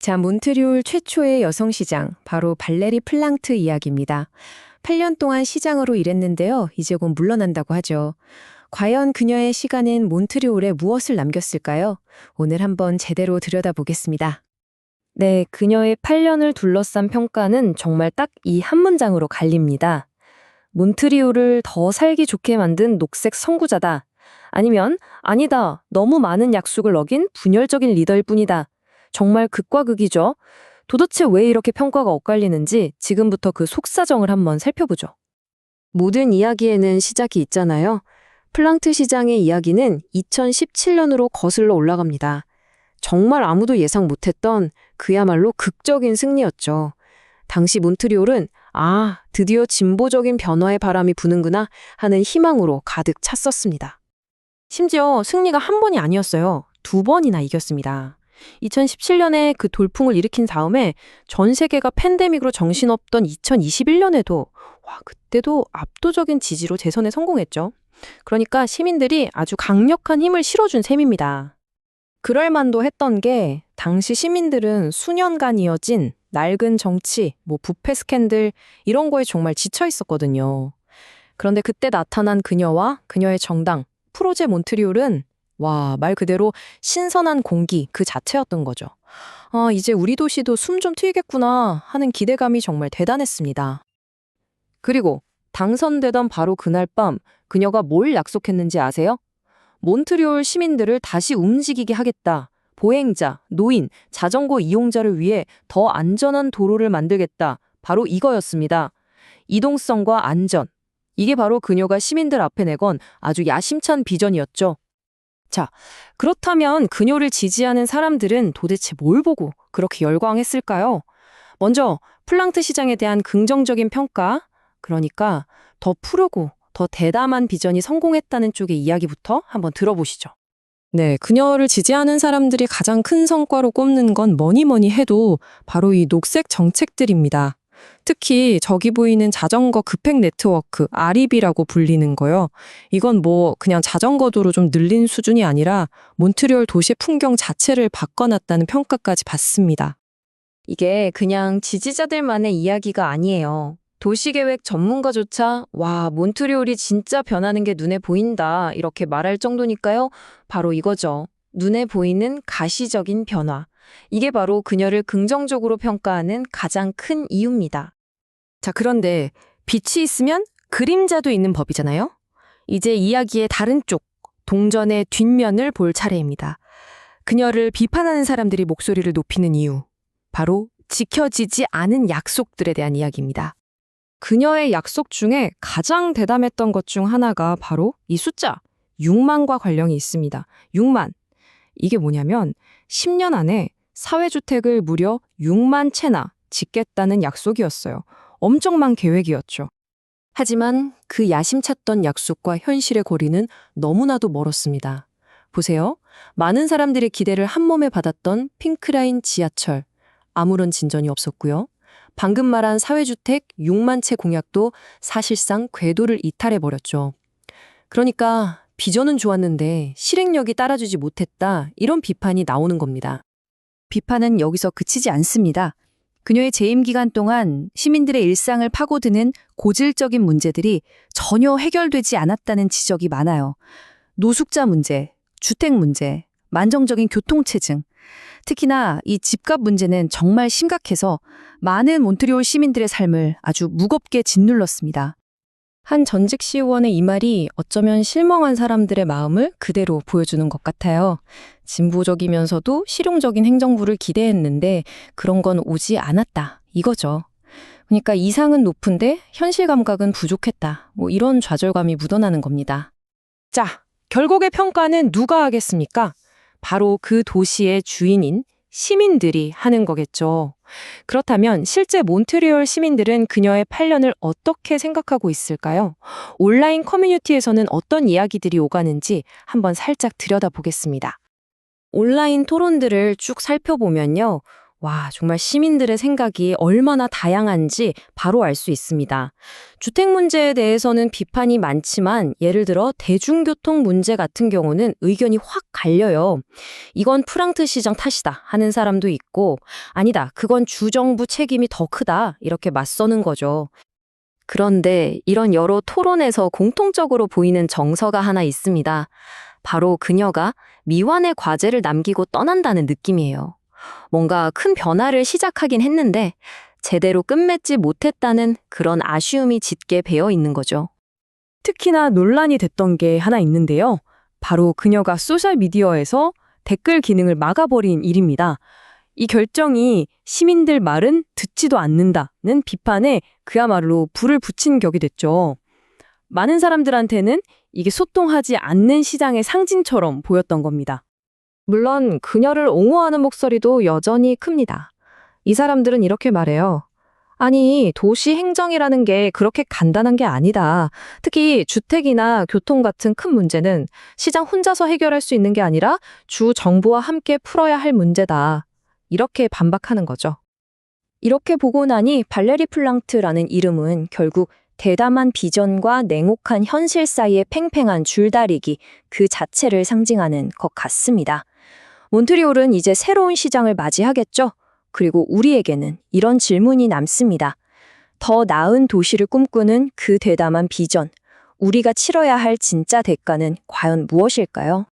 자, 몬트리올 최초의 여성 시장, 바로 발레리 플랑트 이야기입니다. 8년 동안 시장으로 일했는데요. 이제 곧 물러난다고 하죠. 과연 그녀의 시간은 몬트리올에 무엇을 남겼을까요? 오늘 한번 제대로 들여다보겠습니다. 네, 그녀의 8년을 둘러싼 평가는 정말 딱 이 한 문장으로 갈립니다. 몬트리올을 더 살기 좋게 만든 녹색 선구자다. 아니면 아니다, 너무 많은 약속을 어긴 분열적인 리더일 뿐이다. 정말 극과 극이죠. 도대체 왜 이렇게 평가가 엇갈리는지 지금부터 그 속사정을 한번 살펴보죠. 모든 이야기에는 시작이 있잖아요. 플랑트 시장의 이야기는 2017년으로 거슬러 올라갑니다. 정말 아무도 예상 못했던 그야말로 극적인 승리였죠. 당시 몬트리올은 드디어 진보적인 변화의 바람이 부는구나 하는 희망으로 가득 찼었습니다. 심지어 승리가 한 번이 아니었어요. 두 번이나 이겼습니다. 2017년에 그 돌풍을 일으킨 다음에 전 세계가 팬데믹으로 정신없던 2021년에도 그때도 압도적인 지지로 재선에 성공했죠. 그러니까 시민들이 아주 강력한 힘을 실어준 셈입니다. 그럴 만도 했던 게 당시 시민들은 수년간 이어진 낡은 정치, 부패 스캔들 이런 거에 정말 지쳐 있었거든요. 그런데 그때 나타난 그녀와 그녀의 정당, 프로제 몬트리올은 말 그대로 신선한 공기 그 자체였던 거죠. 이제 우리 도시도 숨 좀 트이겠구나 하는 기대감이 정말 대단했습니다. 그리고 당선되던 바로 그날 밤 그녀가 뭘 약속했는지 아세요? 몬트리올 시민들을 다시 움직이게 하겠다. 보행자, 노인, 자전거 이용자를 위해 더 안전한 도로를 만들겠다. 바로 이거였습니다. 이동성과 안전. 이게 바로 그녀가 시민들 앞에 내건 아주 야심찬 비전이었죠. 자, 그렇다면 그녀를 지지하는 사람들은 도대체 뭘 보고 그렇게 열광했을까요? 먼저 플랑트 시장에 대한 긍정적인 평가, 그러니까 더 푸르고 더 대담한 비전이 성공했다는 쪽의 이야기부터 한번 들어보시죠. 네, 그녀를 지지하는 사람들이 가장 큰 성과로 꼽는 건 뭐니 해도 바로 이 녹색 정책들입니다. 특히 저기 보이는 자전거 급행 네트워크, 아리비라고 불리는 거요. 이건 그냥 자전거 도로 좀 늘린 수준이 아니라 몬트리올 도시의 풍경 자체를 바꿔놨다는 평가까지 받습니다. 이게 그냥 지지자들만의 이야기가 아니에요. 도시계획 전문가조차 몬트리올이 진짜 변하는 게 눈에 보인다 이렇게 말할 정도니까요. 바로 이거죠. 눈에 보이는 가시적인 변화. 이게 바로 그녀를 긍정적으로 평가하는 가장 큰 이유입니다. 자, 그런데 빛이 있으면 그림자도 있는 법이잖아요. 이제 이야기의 다른 쪽, 동전의 뒷면을 볼 차례입니다. 그녀를 비판하는 사람들이 목소리를 높이는 이유. 바로 지켜지지 않은 약속들에 대한 이야기입니다. 그녀의 약속 중에 가장 대담했던 것 중 하나가 바로 이 숫자, 6만과 관련이 있습니다. 6만. 이게 뭐냐면 10년 안에 사회주택을 무려 6만 채나 짓겠다는 약속이었어요. 엄청난 계획이었죠. 하지만 그 야심찼던 약속과 현실의 거리는 너무나도 멀었습니다. 보세요. 많은 사람들의 기대를 한몸에 받았던 핑크라인 지하철. 아무런 진전이 없었고요. 방금 말한 사회주택 6만 채 공약도 사실상 궤도를 이탈해버렸죠. 그러니까 비전은 좋았는데 실행력이 따라주지 못했다 이런 비판이 나오는 겁니다. 비판은 여기서 그치지 않습니다. 그녀의 재임 기간 동안 시민들의 일상을 파고드는 고질적인 문제들이 전혀 해결되지 않았다는 지적이 많아요. 노숙자 문제, 주택 문제, 만정적인 교통체증, 특히나 이 집값 문제는 정말 심각해서 많은 몬트리올 시민들의 삶을 아주 무겁게 짓눌렀습니다. 한 전직 시의원의 이 말이 어쩌면 실망한 사람들의 마음을 그대로 보여주는 것 같아요. 진보적이면서도 실용적인 행정부를 기대했는데 그런 건 오지 않았다. 이거죠. 그러니까 이상은 높은데 현실 감각은 부족했다. 이런 좌절감이 묻어나는 겁니다. 자, 결국의 평가는 누가 하겠습니까? 바로 그 도시의 주인인 시민들이 하는 거겠죠. 그렇다면 실제 몬트리올 시민들은 그녀의 8년을 어떻게 생각하고 있을까요? 온라인 커뮤니티에서는 어떤 이야기들이 오가는지 한번 살짝 들여다보겠습니다. 온라인 토론들을 쭉 살펴보면요. 와, 정말 시민들의 생각이 얼마나 다양한지 바로 알 수 있습니다. 주택 문제에 대해서는 비판이 많지만 예를 들어 대중교통 문제 같은 경우는 의견이 확 갈려요. 이건 프랑트 시장 탓이다 하는 사람도 있고 아니다, 그건 주정부 책임이 더 크다 이렇게 맞서는 거죠. 그런데 이런 여러 토론에서 공통적으로 보이는 정서가 하나 있습니다. 바로 그녀가 미완의 과제를 남기고 떠난다는 느낌이에요. 뭔가 큰 변화를 시작하긴 했는데 제대로 끝맺지 못했다는 그런 아쉬움이 짙게 배어 있는 거죠. 특히나 논란이 됐던 게 하나 있는데요. 바로 그녀가 소셜미디어에서 댓글 기능을 막아버린 일입니다. 이 결정이 시민들 말은 듣지도 않는다는 비판에 그야말로 불을 붙인 격이 됐죠. 많은 사람들한테는 이게 소통하지 않는 시장의 상징처럼 보였던 겁니다. 물론 그녀를 옹호하는 목소리도 여전히 큽니다. 이 사람들은 이렇게 말해요. 아니, 도시 행정이라는 게 그렇게 간단한 게 아니다. 특히 주택이나 교통 같은 큰 문제는 시장 혼자서 해결할 수 있는 게 아니라 주 정부와 함께 풀어야 할 문제다. 이렇게 반박하는 거죠. 이렇게 보고 나니 발레리 플랑트라는 이름은 결국 대담한 비전과 냉혹한 현실 사이의 팽팽한 줄다리기 그 자체를 상징하는 것 같습니다. 몬트리올은 이제 새로운 시장을 맞이하겠죠? 그리고 우리에게는 이런 질문이 남습니다. 더 나은 도시를 꿈꾸는 그 대담한 비전, 우리가 치러야 할 진짜 대가는 과연 무엇일까요?